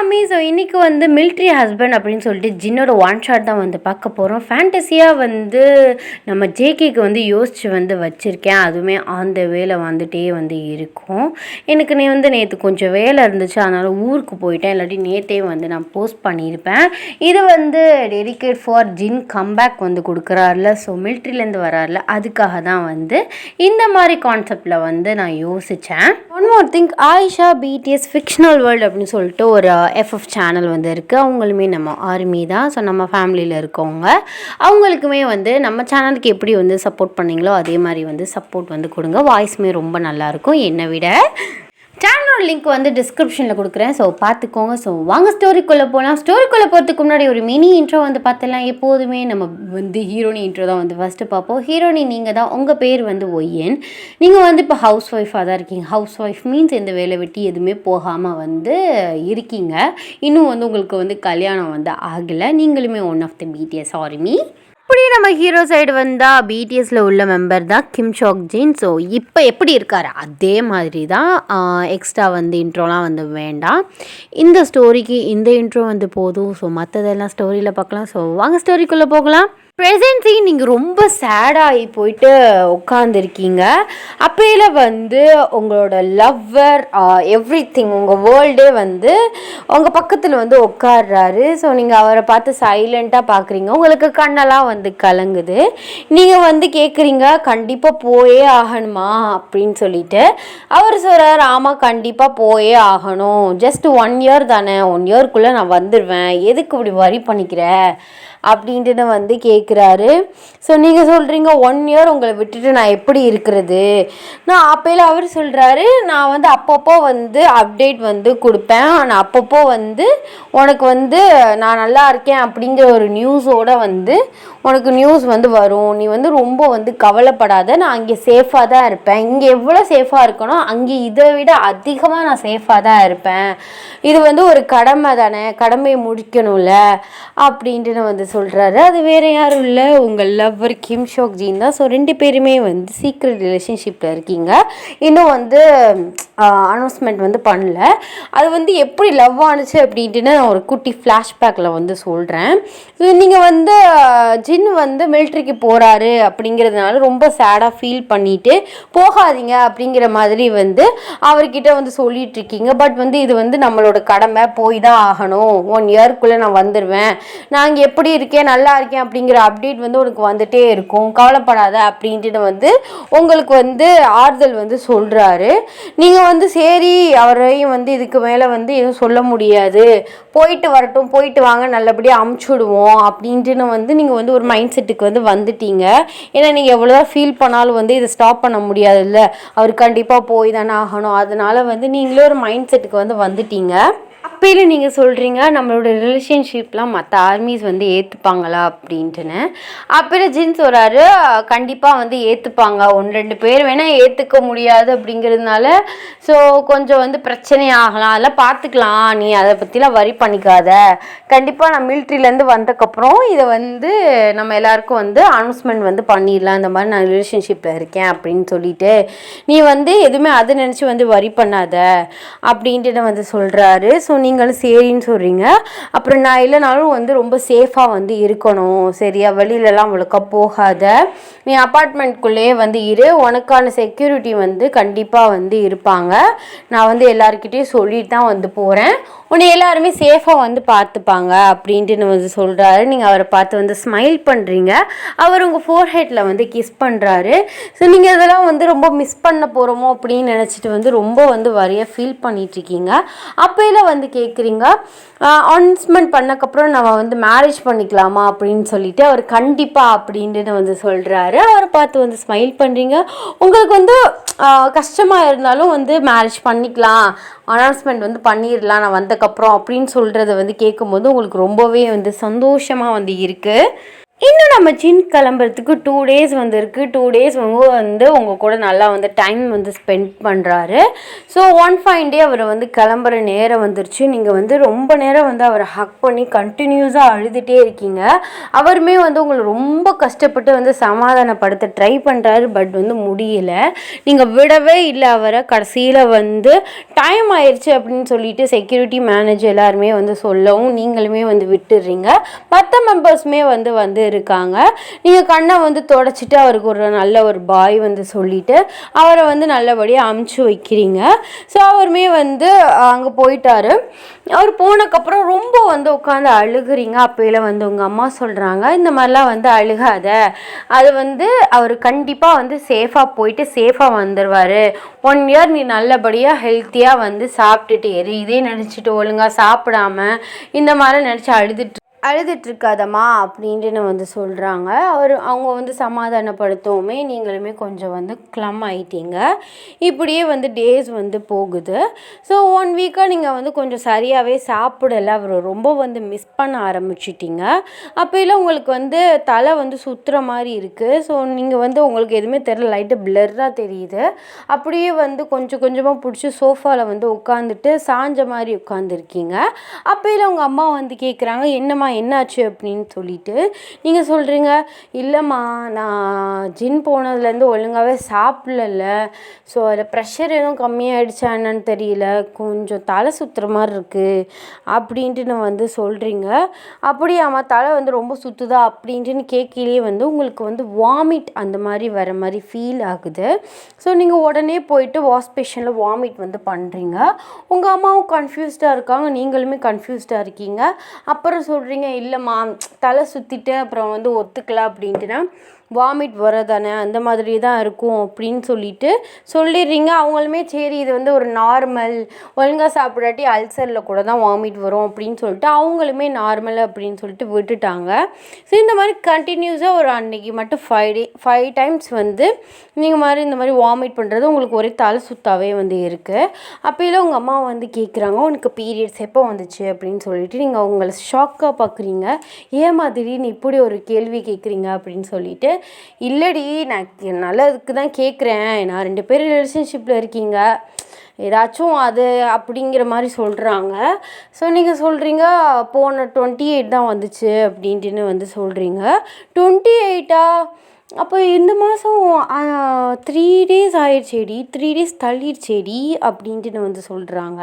மாமி. ஸோ இன்றைக்கி வந்து மிலிட்ரி ஹஸ்பண்ட் அப்படின்னு சொல்லிட்டு ஜின்னோட ஒன் ஷாட் தான் வந்து பார்க்க போகிறோம். ஃபேண்டஸியாக வந்து நம்ம ஜேகேக்கு வந்து யோசித்து வந்து வச்சுருக்கேன். அதுவுமே அந்த வேலை வந்துகிட்டே வந்து இருக்கும். எனக்கு நேற்று கொஞ்சம் வேலை இருந்துச்சு, அதனால் ஊருக்கு போயிட்டேன். இல்லாட்டி நேற்றே வந்து நான் போஸ்ட் பண்ணியிருப்பேன். இது வந்து டெடிகேட் ஃபார் ஜின் கம்பேக் வந்து கொடுக்குறாருல, ஸோ மிலிட்ரிலேருந்து வராருல, அதுக்காக தான் வந்து இந்த மாதிரி கான்செப்டில் வந்து நான் யோசித்தேன். One more thing, Ayesha BTS fictional world அப்படின்னு சொல்லிட்டு ஒரு எஃப்எஃப் சேனல் வந்து இருக்குது. அவங்களுமே நம்ம ஆர்மி தான். ஸோ நம்ம ஃபேமிலியில் இருக்கவங்க அவங்களுக்குமே வந்து நம்ம சேனலுக்கு எப்படி வந்து சப்போர்ட் பண்ணிங்களோ அதே மாதிரி வந்து சப்போர்ட் வந்து கொடுங்க. வாய்ஸுமே ரொம்ப நல்லாயிருக்கும் என்னை விட. சேனலோட லிங்க் வந்து டிஸ்கிரிப்ஷனில் கொடுக்குறேன், ஸோ பார்த்துக்கோங்க. ஸோ வாங்க ஸ்டோரிக்குள்ளே போகலாம். ஸ்டோரிக்குள்ளே போகிறதுக்கு முன்னாடி ஒரு மினி இன்ட்ரோ வந்து பார்த்துலாம். எப்போதுமே நம்ம வந்து ஹீரோனி இன்ட்ரோ தான் வந்து ஃபஸ்ட்டு பார்ப்போம். ஹீரோனி நீங்கள் தான், உங்கள் பேர் வந்து ஒய்யன். நீங்கள் வந்து இப்போ ஹவுஸ் ஒய்ஃபாக தான் இருக்கீங்க. ஹவுஸ் ஒய்ஃப் மீன்ஸ் எந்த வேலை வெட்டி எதுவுமே போகாமல் வந்து இருக்கீங்க. இன்னும் வந்து உங்களுக்கு வந்து கல்யாணம் வந்து ஆகலை. நீங்களுமே one of the BTS army. இப்படி நம்ம ஹீரோ சைடு வந்தால் பிடிஎஸில் உள்ள மெம்பர் தான் கிம் சாக் ஜின். ஸோ இப்போ எப்படி இருக்கார் அதே மாதிரி தான். எக்ஸ்ட்ரா வந்து இன்ட்ரோலாம் வந்து வேண்டாம். இந்த ஸ்டோரிக்கு இந்த இன்ட்ரோ வந்து போதும். ஸோ மற்றதெல்லாம் ஸ்டோரியில் பார்க்கலாம். ஸோ வாங்க ஸ்டோரிக்குள்ளே போகலாம். ப்ரெசென்ட்லி நீங்கள் ரொம்ப சேடாகி போயிட்டு உட்காந்துருக்கீங்க. அப்பையில் வந்து உங்களோட லவ்வர் எவ்ரி திங் உங்கள் வேர்ல்டே வந்து உங்கள் பக்கத்தில் வந்து உட்காடுறாரு. ஸோ நீங்கள் அவரை பார்த்து சைலண்ட்டாக பார்க்குறீங்க. உங்களுக்கு கண்ணெல்லாம் வந்து கலங்குது. நீங்கள் வந்து கேட்குறீங்க கண்டிப்பாக போயே ஆகணுமா அப்படின்னு சொல்லிட்டு. அவர் சொல்கிறார் ஆமாம் கண்டிப்பாக போயே ஆகணும். ஜஸ்ட் 1 இயர் தானே, 1 இயர்க்குள்ளே நான் வந்துடுவேன், எதுக்கு இப்படி வரி பண்ணிக்கிறேன் அப்படின்ட்டு வந்து கேட்குறாரு. ஸோ நீங்கள் சொல்கிறீங்க 1 இயர் உங்களை விட்டுட்டு நான் எப்படி இருக்கிறது. நான் அப்போல அவர் சொல்கிறாரு நான் வந்து அப்பப்போ வந்து அப்டேட் வந்து கொடுப்பேன். நான் அப்பப்போ வந்து உனக்கு வந்து நான் நல்லா இருக்கேன் அப்படிங்கிற ஒரு நியூஸோடு வந்து உனக்கு நியூஸ் வந்து வரும். நீ வந்து ரொம்ப வந்து கவலைப்படாத, நான் அங்கே சேஃபாக தான் இருப்பேன். இங்கே எவ்வளோ சேஃபாக இருக்கணும் அங்கே இதை விட அதிகமாக நான் சேஃபாக தான் இருப்பேன். இது வந்து ஒரு கடமை தானே, கடமையை முடிக்கணும்ல அப்படின்ட்டு வந்து சொல்கிறாரு. அது வேறு யாரும் இல்லை, உங்கள் லவ்வர் கிம் சாக் ஜின் தான். ஸோ 2 பேருமே வந்து சீக்ரெட் ரிலேஷன்ஷிப்பில் இருக்கீங்க. இன்னும் வந்து அனௌன்ஸ்மெண்ட் வந்து பண்ணல. அது வந்து எப்படி லவ் ஆணுச்சு அப்படின்ட்டு நான் ஒரு குட்டி ஃப்ளாஷ்பேக்கில் வந்து சொல்கிறேன். ஸோ நீங்கள் வந்து ஜின் வந்து மிலிட்ரிக்கு போகிறாரு அப்படிங்கிறதுனால ரொம்ப சேடாக ஃபீல் பண்ணிவிட்டு போகாதீங்க அப்படிங்கிற மாதிரி வந்து அவர்கிட்ட வந்து சொல்லிட்டு இருக்கீங்க. பட் வந்து இது வந்து நம்மளோட கடமை, போய் தான் ஆகணும். 1 இயர்க்குள்ளே நான் வந்துடுவேன், நான் இங்கே எப்படி இருக்கேன் நல்லா இருக்கேன் அப்படிங்கிற அப்டேட் வந்து உனக்கு வந்துட்டே இருக்கும், கவலைப்படாத அப்படின்ட்டு வந்து உங்களுக்கு வந்து ஆறுதல் வந்து சொல்கிறாரு. நீங்கள் வந்து சரி அவரையும் வந்து இதுக்கு மேலே வந்து எதுவும் சொல்ல முடியாது, போயிட்டு வரட்டும், போயிட்டு வாங்க, நல்லபடியாக அமுச்சுடுவோம் அப்படின்ட்டு வந்து நீங்கள் வந்து ஒரு மைண்ட் செட்டுக்கு வந்து வந்துட்டீங்க. ஏன்னா நீங்கள் எவ்வளோதான் ஃபீல் பண்ணாலும் வந்து இதை ஸ்டாப் பண்ண முடியாதுல்ல, அவர் கண்டிப்பாக போய் தானே ஆகணும். அதனால வந்து நீங்களே ஒரு மைண்ட் செட்டுக்கு வந்து வந்துட்டீங்க. அப்போயில நீங்கள் சொல்கிறீங்க நம்மளோட ரிலேஷன்ஷிப்லாம் மற்ற ஆர்மிஸ் வந்து ஏற்றுப்பாங்களா அப்படின்ட்டுன்னு. அப்போயில ஜின் சொல்கிறாரு கண்டிப்பாக வந்து ஏற்றுப்பாங்க, 1-2 பேர் வேணால் ஏற்றுக்க முடியாது அப்படிங்கிறதுனால ஸோ கொஞ்சம் வந்து பிரச்சனை ஆகலாம், அதெல்லாம் பார்த்துக்கலாம், நீ அதை பற்றிலாம் வரி பண்ணிக்காத. கண்டிப்பாக நான் மிலிட்ரிலேருந்து வந்ததுக்கப்புறம் இதை வந்து நம்ம எல்லாருக்கும் வந்து அனௌன்ஸ்மெண்ட் வந்து பண்ணிடலாம், இந்த மாதிரி நான் ரிலேஷன்ஷிப்பில் இருக்கேன் அப்படின்னு சொல்லிட்டு. நீ வந்து எதுவுமே அதை நினச்சி வந்து வரி பண்ணாத அப்படின்ட்டு வந்து சொல்கிறாரு. ஸோ நீங்களும் சரின்னு சொல்கிறீங்க. அப்புறம் நான் இல்லைனாலும் வந்து ரொம்ப சேஃபாக வந்து இருக்கணும், சரியா, வெளியிலலாம் அவ்வளோக்கா போகாத, நீ அப்பார்ட்மெண்ட்குள்ளேயே வந்து இரு, உனக்கான செக்யூரிட்டி வந்து கண்டிப்பாக வந்து இருப்பாங்க, நான் வந்து எல்லாருக்கிட்டேயும் சொல்லிட்டு தான் வந்து போகிறேன், உன்னை எல்லாருமே சேஃபாக வந்து பார்த்துப்பாங்க அப்படின்ட்டு வந்து சொல்கிறாரு. நீங்கள் அவரை பார்த்து வந்து ஸ்மைல் பண்ணுறீங்க. அவர் உங்கள் ஃபோர்ஹெட்டில் வந்து கிஸ் பண்ணுறாரு. ஸோ நீங்கள் இதெல்லாம் வந்து ரொம்ப மிஸ் பண்ண போகிறோமோ அப்படின்னு நினச்சிட்டு வந்து ரொம்ப வந்து வரியாக ஃபீல் பண்ணிகிட்ருக்கீங்க. அப்போயில வந்து கேட்குறீங்க அனௌன்ஸ்மெண்ட் பண்ணக்கப்புறம் நம்ம வந்து மேரேஜ் பண்ணிக்கலாமா அப்படின்னு சொல்லிட்டு. அவர் கண்டிப்பாக அப்படின்ட்டு வந்து சொல்கிறாரு. அவரை பார்த்து வந்து ஸ்மைல் பண்ணுறீங்க. உங்களுக்கு வந்து கஷ்டமாக இருந்தாலும் வந்து மேரேஜ் பண்ணிக்கலாம், அனௌன்ஸ்மெண்ட் வந்து பண்ணிடலாம் நான் வந்ததுக்கப்புறம் அப்படின்னு சொல்கிறத வந்து கேட்கும்போது உங்களுக்கு ரொம்பவே வந்து சந்தோஷமாக வந்து இருக்குது. இன்னும் நம்ம ஜின் கிளம்புறதுக்கு 2 டேஸ் இருக்குது. 2 டேஸ் வந்து உங்கள் கூட நல்லா வந்து டைம் வந்து ஸ்பெண்ட் பண்ணுறாரு. ஸோ 1 ஃபைன் டே அவர் வந்து கிளம்புற நேரம் வந்துருச்சு. நீங்கள் வந்து ரொம்ப நேரம் வந்து அவரை ஹக் பண்ணி கண்டினியூஸாக அழுதுகிட்டே இருக்கீங்க. அவருமே வந்து உங்களை ரொம்ப கஷ்டப்பட்டு வந்து சமாதானப்படுத்த ட்ரை பண்ணுறாரு. பட் வந்து முடியல. நீங்கள் விடவே இல்லை அவரை. கடைசியில் வந்து டைம் ஆயிடுச்சு அப்படின்னு சொல்லிட்டு செக்யூரிட்டி மேனேஜர் எல்லாருமே வந்து சொல்லவும் நீங்களுமே வந்து விட்டுடுறீங்க. மற்ற மெம்பர்ஸுமே வந்து இருக்காங்க. நீங்கள் கண்ணை வந்து தொடச்சிட்டு அவருக்கு ஒரு நல்ல ஒரு பாய் வந்து சொல்லிவிட்டு அவரை வந்து நல்லபடியாக அமுச்சு வைக்கிறீங்க. ஸோ அவருமே வந்து அங்கே போயிட்டாரு. அவர் போனதுக்கப்புறம் ரொம்ப வந்து உட்காந்து அழுகுறீங்க. அப்போயில வந்து உங்கள் அம்மா சொல்கிறாங்க, இந்த மாதிரிலாம் வந்து அழுகாத, அது வந்து அவர் கண்டிப்பாக வந்து சேஃபாக போயிட்டு சேஃபாக வந்துடுவார். 1 இயர் நீ நல்லபடியாக ஹெல்த்தியாக வந்து சாப்பிட்டுட்டு இதே நினச்சிட்டு ஒழுங்காக சாப்பிடாம இந்த மாதிரி நினச்சி அழுதுட்ருக்காதம்மா அப்படின்ட்டு வந்து சொல்கிறாங்க. அவங்க வந்து சமாதானப்படுத்தவுமே நீங்களுமே கொஞ்சம் வந்து க்ளம் ஆகிட்டீங்க. இப்படியே வந்து டேஸ் வந்து போகுது. ஸோ 1 வீக்காக நீங்கள் வந்து கொஞ்சம் சரியாகவே சாப்பிடலை. அவர் ரொம்ப வந்து மிஸ் பண்ண ஆரம்பிச்சிட்டிங்க. அப்போலாம் உங்களுக்கு வந்து தலை வந்து சுற்றுற மாதிரி இருக்குது. ஸோ நீங்கள் வந்து உங்களுக்கு எதுவுமே தெரியல, லைட்டாக பிளர்ராக தெரியுது. அப்படியே வந்து கொஞ்சம் கொஞ்சமாக பிடிச்சி சோஃபாவில் வந்து உட்காந்துட்டு சாஞ்ச மாதிரி உட்காந்துருக்கீங்க. அப்போலாம் உங்கள் அம்மா வந்து கேட்குறாங்க, என்னம்மா என்னாச்சு அப்படின்னு சொல்லிட்டு நீங்கள் சொல்கிறீங்க, இல்லைம்மா நான் ஜின் போனதுலேருந்து ஒழுங்காகவே சாப்பிடல. ஸோ அதில் ப்ரெஷர் எதுவும் கம்மியாகிடுச்சா என்னன்னு தெரியல, கொஞ்சம் தலை சுற்றுற மாதிரி இருக்குது அப்படின்ட்டு நான் வந்து சொல்கிறீங்க. அப்படியாம்மா தலை வந்து ரொம்ப சுற்றுதா அப்படின்ட்டுன்னு கேட்கலையே வந்து உங்களுக்கு வந்து வாமிட் அந்த மாதிரி வர மாதிரி ஃபீல் ஆகுது. ஸோ நீங்கள் உடனே போயிட்டு வாஷ் பேஷனில் வாமிட் வந்து பண்ணுறீங்க. உங்கள் அம்மாவும் கன்ஃபியூஸ்டாக இருக்காங்க, நீங்களுமே கன்ஃபியூஸ்டாக இருக்கீங்க. அப்புறம் சொல்கிறீங்க, இல்லைம்மா தலை சுற்றிட்டு அப்புறம் வந்து ஒத்துக்கல அப்படின்ட்டுனா வாமிட் வரதானே அந்த மாதிரி தான் இருக்கும் அப்படின்னு சொல்லிடுறீங்க. அவங்களுமே சரி இது வந்து ஒரு நார்மல், ஒழுங்காக சாப்பிடாட்டி அல்சரில் கூட தான் வாமிட் வரும் அப்படின்னு சொல்லிட்டு அவங்களுமே நார்மல் அப்படின்னு சொல்லிட்டு விட்டுட்டாங்க. ஸோ இந்த மாதிரி கண்டினியூஸாக ஒரு அன்னைக்கு மட்டும் 5 டைம்ஸ் வந்து நீங்கள் இந்த மாதிரி வாமிட் பண்ணுறது உங்களுக்கு ஒரே தலை சுத்தாவே வந்து இருக்குது. அப்போலாம் உங்கள் அம்மா வந்து கேட்குறாங்க, உனக்கு பீரியட்ஸ் எப்போ வந்துச்சு அப்படின்னு சொல்லிட்டு நீங்கள் அவங்கள ஷாக்காக பார்க்குறீங்க. ஏமா திடீர்னு இப்படி ஒரு கேள்வி கேட்குறீங்க அப்படின்னு சொல்லிட்டு, இல்லடி நான் நல்லதுக்கு தான் கேட்குறேன், நான் 2 பேரும் ரிலேஷன்ஷிப்பில் இருக்கீங்க, ஏதாச்சும் அது அப்படிங்கிற மாதிரி சொல்கிறாங்க. ஸோ நீங்கள் சொல்கிறீங்க போன 28 தான் வந்துச்சு அப்படின்ட்டுன்னு வந்து சொல்கிறீங்க. 28ஆ? அப்போ இந்த மாதம் 3 டேஸ் ஆயிடுச்சேடி, 3 டேஸ் தள்ளிடுச்சேடி அப்படின்ட்டு வந்து சொல்கிறாங்க.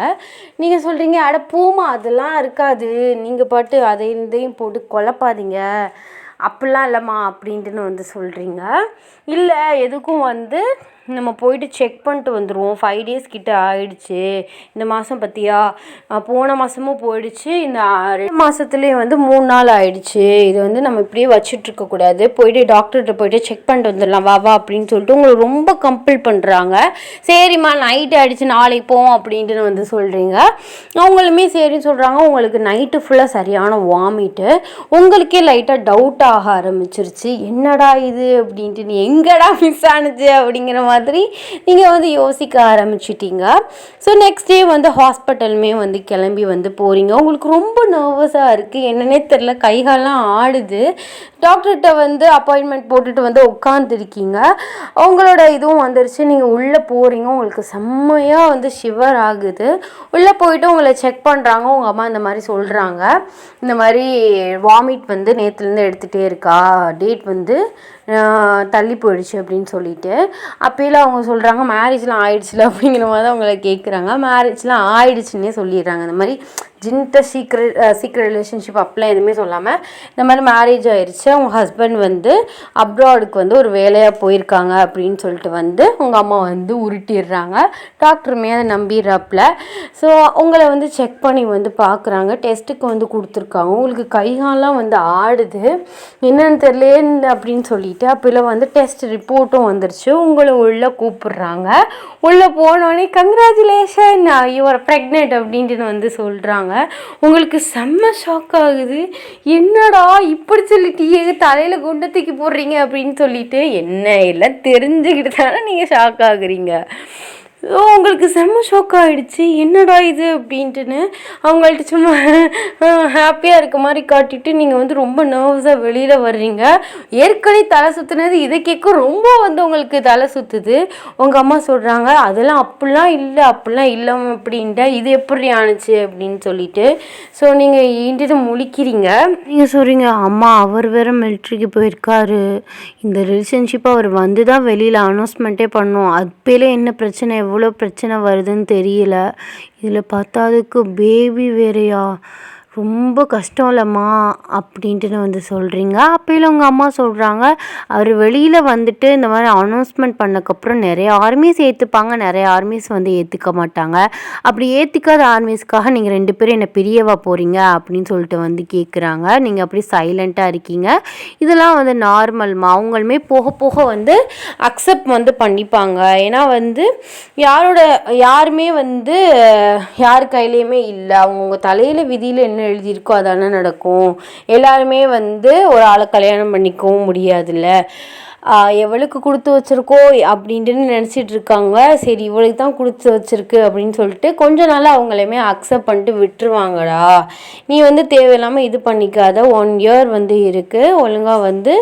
நீங்கள் சொல்கிறீங்க, அட போமா அதெல்லாம் இருக்காது, நீங்கள் பாட்டு அதையும் போட்டு குழப்பாதீங்க, அப்படிலாம் இல்லைம்மா அப்படின்ட்டுன்னு வந்து சொல்கிறீங்க. இல்லை எதுக்கும் வந்து நம்ம போயிட்டு செக் பண்ணிட்டு வந்துடுவோம், 5 டேஸ் கிட்ட ஆயிடுச்சு, இந்த மாதம் பற்றியா போன மாதமும் போயிடுச்சு, இந்த 2 மாதத்துலேயே வந்து 3 நாள் ஆயிடுச்சு, இது வந்து நம்ம இப்படியே வச்சிட்ருக்கக்கூடாது, போயிட்டு டாக்டர்கிட்ட போயிட்டு செக் பண்ணிட்டு வந்துடலாம் வா அப்படின்னு சொல்லிட்டு உங்களை ரொம்ப கம்பல் பண்ணுறாங்க. சரிம்மா நைட்டு ஆகிடுச்சு நாளைக்கு போவோம் அப்படின்ட்டு வந்து சொல்கிறீங்க. அவங்களுமே சரின்னு சொல்கிறாங்க. உங்களுக்கு நைட்டு ஃபுல்லாக சரியான வாமிட்டு, உங்களுக்கே லைட்டாக டவுட் ஆக ஆரம்பிச்சிருச்சு, என்னடா இது அப்படின்ட்டு, நீ எங்கடா மிஸ் ஆனுச்சு அப்படிங்கிற மாதிரி நீங்கள் வந்து யோசிக்க ஆரம்பிச்சிட்டிங்க. ஸோ நெக்ஸ்ட் டே வந்து ஹாஸ்பிட்டலுமே வந்து கிளம்பி வந்து போகிறீங்க. உங்களுக்கு ரொம்ப நர்வஸாக இருக்குது, என்னன்னே தெரில, கைகாலெலாம் ஆடுது. டாக்டர்கிட்ட வந்து அப்பாயின்மெண்ட் போட்டுட்டு வந்து உட்காந்துருக்கீங்க. உங்களோட இதுவும் வந்துருச்சு. நீங்கள் உள்ளே போகிறீங்க, உங்களுக்கு செம்மையாக வந்து ஷிவர் ஆகுது. உள்ளே போயிட்டு உங்களை செக் பண்ணுறாங்க. உங்கள் அம்மா இந்த மாதிரி சொல்கிறாங்க, இந்த மாதிரி வாமிட் வந்து நேற்றுலேருந்து எடுத்துகிட்டே இருக்கா, டேட் வந்து தள்ளி போயிடுச்சு அப்படின்னு சொல்லிட்டு. அப்போல அவங்க சொல்கிறாங்க, மேரேஜ்லாம் ஆயிடுச்சுல அப்படிங்கிற மாதிரி தான் அவங்கள கேட்குறாங்க. மேரேஜ்லாம் ஆயிடுச்சுன்னே சொல்லிடுறாங்க. இந்த மாதிரி ஜின்ட்ட சீக்ரெட் ரிலேஷன்ஷிப் அப்பெல்லாம் எதுவுமே சொல்லாமல் இந்த மாதிரி மேரேஜ் ஆயிடுச்சு, அவங்க ஹஸ்பண்ட் வந்து அப்ராடுக்கு வந்து ஒரு வேலையாக போயிருக்காங்க அப்படின்னு சொல்லிட்டு வந்து உங்கள் அம்மா வந்து உருட்டிடுறாங்க. டாக்டருமே அதை நம்பிடுறாப்புல. ஸோ உங்களை வந்து செக் பண்ணி வந்து பார்க்குறாங்க, டெஸ்ட்டுக்கு வந்து கொடுத்துருக்காங்க. உங்களுக்கு கைகாலெலாம் வந்து ஆடுது, என்னன்னு தெரியல அப்படின்னு சொல்லிட்டு. அப்போலாம் வந்து டெஸ்ட் ரிப்போர்ட்டும் வந்துருச்சு. உங்களை உள்ளே கூப்பிடுறாங்க. உள்ளே போனோடனே கங்க்ராச்சுலேஷன் யுவர் ப்ரெக்னென்ட் அப்படின்ட்டு வந்து சொல்கிறாங்க. உங்களுக்கு செம்ம ஷாக் ஆகுது, என்னடா இப்படி சொல்லிட்டியே, தலையில் குண்டை தூக்கி போடுறீங்க அப்படின்னு சொல்லிட்டு. என்ன எல்லாம் தெரிஞ்சுக்கிட்டு தானே நீங்கள் ஷாக் ஆகுறீங்க. அவங்களுக்கு செம்ம ஷாக் ஆகிடுச்சு, என்னடா இது அப்படின்ட்டுன்னு. அவங்கள்ட்ட சும்மா ஹாப்பியாக இருக்க மாதிரி காட்டிட்டு நீங்கள் வந்து ரொம்ப நர்வஸாக வெளியில் வர்றீங்க. ஏற்கனவே தலை சுற்றுனது இதை கேட்க ரொம்ப வந்து உங்களுக்கு தலை சுற்றுது. உங்கள் அம்மா சொல்கிறாங்க, அதெல்லாம் அப்படிலாம் இல்லை அப்படின்ட்டா இது எப்படி ஆணுச்சு அப்படின்னு சொல்லிட்டு. ஸோ நீங்கள் ஈண்டுட்டு முழிக்கிறீங்க. நீங்கள் சொல்கிறீங்க, அம்மா அவர் வேறு மிலிட்ரிக்கு போயிருக்காரு, இந்த ரிலேஷன்ஷிப்பை அவர் வந்து தான் வெளியில் அனௌன்ஸ்மெண்ட்டே பண்ணோம், அப்போலே என்ன பிரச்சனை எவ்வளோ பிரச்சனை வருதுன்னு தெரியல, இதில் பத்தாதுக்கு பேபி வேறையா, ரொம்ப கஷ்டம் இல்லைம்மா அப்படின்ட்டுன்னு வந்து சொல்கிறீங்க. அப்போல உங்கள் அம்மா சொல்கிறாங்க, அவர் வெளியில் வந்துட்டு இந்த மாதிரி அனௌன்ஸ்மெண்ட் பண்ணக்கப்புறம் நிறைய ஆர்மிஸ் ஏற்றுப்பாங்க, நிறைய ஆர்மிஸ் வந்து ஏற்றுக்க மாட்டாங்க, அப்படி ஏற்றுக்காத ஆர்மிஸ்க்காக நீங்கள் 2 பேரும் என்னை பிரியவா போகிறீங்க அப்படின்னு சொல்லிட்டு வந்து கேட்குறாங்க. நீங்கள் அப்படி சைலண்ட்டாக இருக்கீங்க. இதெல்லாம் வந்து நார்மல்மா, அவங்களுமே போக போக வந்து அக்செப்ட் வந்து பண்ணிப்பாங்க. ஏன்னா வந்து யாருமே வந்து யார் கையிலையுமே இல்லை, அவங்கவுங்க தலையில் விதியில் என்ன எழுதியிருக்கோ அதானே நடக்கும். எல்லாருமே வந்து ஒரு ஆளை கல்யாணம் பண்ணிக்கவும் முடியாதுல்ல, எவளுக்கு கொடுத்து வச்சுருக்கோ அப்படின்ட்டு நினச்சிட்டு இருக்காங்க. சரி இவளுக்கு தான் கொடுத்து வச்சுருக்கு அப்படின்னு சொல்லிட்டு கொஞ்ச நாள் அவங்களையுமே அக்செப்ட் பண்ணிட்டு விட்டுருவாங்கடா, நீ வந்து தேவையில்லாமல் இது பண்ணிக்காத, 1 இயர் வந்து இருக்குது, ஒழுங்காக வந்து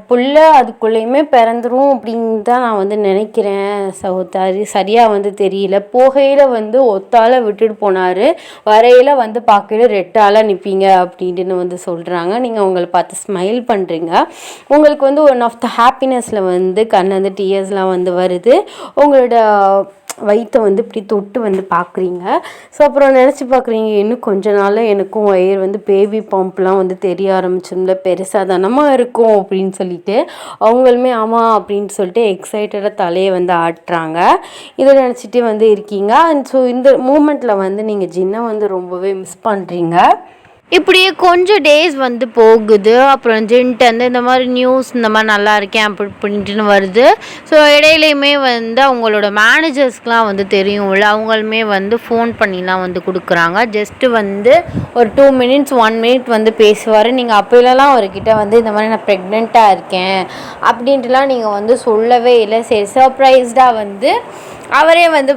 புள்ள அதுக்குள்ளேயுமே பிறந்துரும் அப்படின்னு தான் நான் வந்து நினைக்கிறேன். சரியாக வந்து தெரியல, போகையில் வந்து ஒத்தால் விட்டுட்டு போனார், வரையில் வந்து பார்க்கையில் 2 ஆளாக நிற்பீங்க அப்படின்ட்டுன்னு வந்து சொல்கிறாங்க. நீங்கள் அவங்களை பார்த்து ஸ்மைல் பண்ணுறீங்க. உங்களுக்கு வந்து ஒன் ஆஃப் த ஹாப்பினஸில் வந்து கண்ணில் வந்து டியர்ஸ்லாம் வந்து வருது. உங்களோட வயிற்றை வந்து இப்படி தொட்டு வந்து பார்க்குறீங்க. ஸோ அப்புறம் நினச்சி பார்க்குறீங்க, இன்னும் கொஞ்ச நாளில் எனக்கும் வயிறு வந்து பேபி பம்ப்லாம் வந்து தெரிய ஆரம்பிச்சிருந்தா பெருசாக தானமாக இருக்கும் அப்படின்னு சொல்லிட்டு அவங்களுமே ஆமாம் அப்படின்ட்டு சொல்லிட்டு எக்ஸைட்டடாக தலையை வந்து ஆட்டுறாங்க. இதை நினச்சிட்டே வந்து இருக்கீங்க. அண்ட் ஸோ இந்த மூமெண்ட்டில் வந்து நீங்கள் ஜின்னை வந்து ரொம்பவே மிஸ் பண்ணுறீங்க. இப்படியே கொஞ்சம் டேஸ் வந்து போகுது. அப்புறம் ஜின்ட்டு வந்து இந்த மாதிரி நியூஸ் இந்த மாதிரி நல்லா இருக்கேன் அப்படி இப்படின்ட்டுன்னு வருது. ஸோ இடையிலையுமே வந்து அவங்களோட மேனேஜர்ஸ்க்கெலாம் வந்து தெரியும்ல, அவங்களுமே வந்து ஃபோன் பண்ணிலாம் வந்து கொடுக்குறாங்க. ஜஸ்ட்டு வந்து ஒரு 2 மினிட்ஸ் 1 மினிட் வந்து பேசுவார். நீங்கள் அப்போலாம் அவர்கிட்ட வந்து இந்த மாதிரி நான் ப்ரெக்னெண்ட்டாக இருக்கேன் அப்படின்ட்டுலாம் நீங்கள் வந்து சொல்லவே இல்லை. சரி சர்ப்ரைஸ்டாக வந்து அவரே வந்து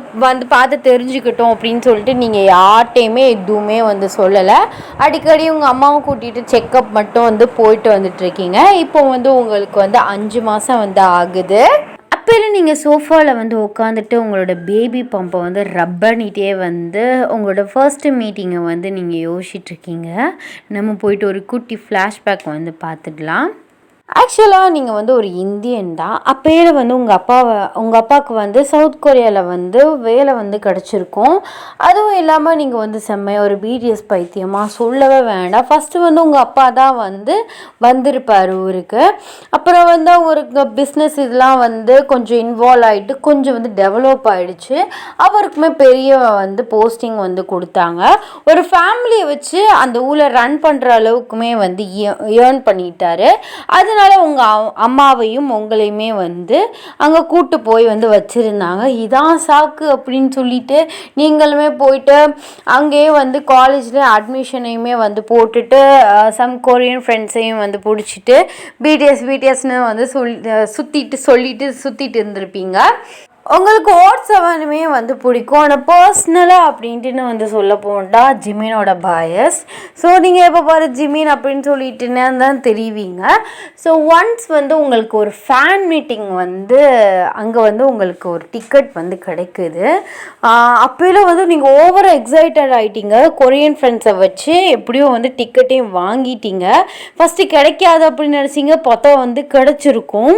பார்த்து தெரிஞ்சுக்கிட்டோம் அப்படின்னு சொல்லிட்டு நீங்கள் யார்கிட்டையுமே எதுவுமே வந்து சொல்லலை. அடிக்கடி உங்கள் அம்மாவும் கூட்டிகிட்டு செக்கப் மட்டும் வந்து போயிட்டு வந்துட்டுருக்கீங்க. இப்போ வந்து உங்களுக்கு வந்து 5 மாதம் வந்து ஆகுது. அப்போலாம் நீங்கள் சோஃபாவில் வந்து உட்காந்துட்டு உங்களோட பேபி பம்பை வந்து ரப் பண்ணிகிட்டே வந்து உங்களோட ஃபர்ஸ்ட்டு மீட்டிங்கை வந்து நீங்கள் யோசிச்சுட்ருக்கீங்க. நம்ம போயிட்டு ஒரு குட்டி ஃப்ளாஷ்பேக் வந்து பார்த்துடலாம். ஆக்சுவலாக நீங்கள் வந்து ஒரு இந்தியன் தான். அப்போயே வந்து உங்கள் அப்பாவுக்கு வந்து சவுத் கொரியாவில் வந்து வேலை வந்து கிடச்சிருக்கும். அதுவும் இல்லாமல் நீங்கள் வந்து செம்மையாக ஒரு பிடிஎஸ் பைத்தியமாக சொல்லவே வேண்டாம். ஃபஸ்ட்டு வந்து உங்கள் அப்பா தான் வந்து வந்திருப்பார் ஊருக்கு. அப்புறம் வந்து அவருக்கு பிஸ்னஸ் இதெல்லாம் வந்து கொஞ்சம் இன்வால்வ் ஆகிட்டு கொஞ்சம் வந்து டெவலப் ஆகிடுச்சு. அவருக்குமே பெரிய வந்து போஸ்டிங் வந்து கொடுத்தாங்க. ஒரு ஃபேமிலியை வச்சு அந்த ஊரில் ரன் பண்ணுற அளவுக்குமே வந்து ஏர்ன் பண்ணிட்டாரு. அதனால உங்கள் அம்மாவையும் உங்களையுமே வந்து அங்கே கூட்டு போய் வந்து வச்சுருந்தாங்க. இதான் சாக்கு அப்படின்னு சொல்லிட்டு நீங்களுமே போயிட்டு அங்கேயே வந்து காலேஜில் அட்மிஷனையுமே வந்து போட்டுட்டு சம் கொரியன் ஃப்ரெண்ட்ஸையும் வந்து பிடிச்சிட்டு பிடிஎஸ்னு வந்து சுற்றிட்டு இருந்திருப்பீங்க. உங்களுக்கு ஓட்ஸ் அவனுமே வந்து பிடிக்கும். ஆனால் பர்சனலாக அப்படின்ட்டுன்னு வந்து சொல்ல போனால் ஜிமினோட பாயஸ். ஸோ நீங்கள் எப்போ பாரு ஜிமின் அப்படின்னு சொல்லிட்டுன்னு தான் தெரிவிங்க. ஸோ ஒன்ஸ் வந்து உங்களுக்கு ஒரு ஃபேன் மீட்டிங் வந்து அங்கே வந்து உங்களுக்கு ஒரு டிக்கெட் வந்து கிடைக்குது. அப்போலாம் வந்து நீங்கள் ஓவராக எக்ஸைட்டட் ஆகிட்டீங்க. கொரியன் ஃப்ரெண்ட்ஸை வச்சு எப்படியும் வந்து டிக்கெட்டையும் வாங்கிட்டீங்க. ஃபஸ்ட்டு கிடைக்காது அப்படின்னு நினச்சிங்க, பார்த்தா வந்து கிடச்சிருக்கும்.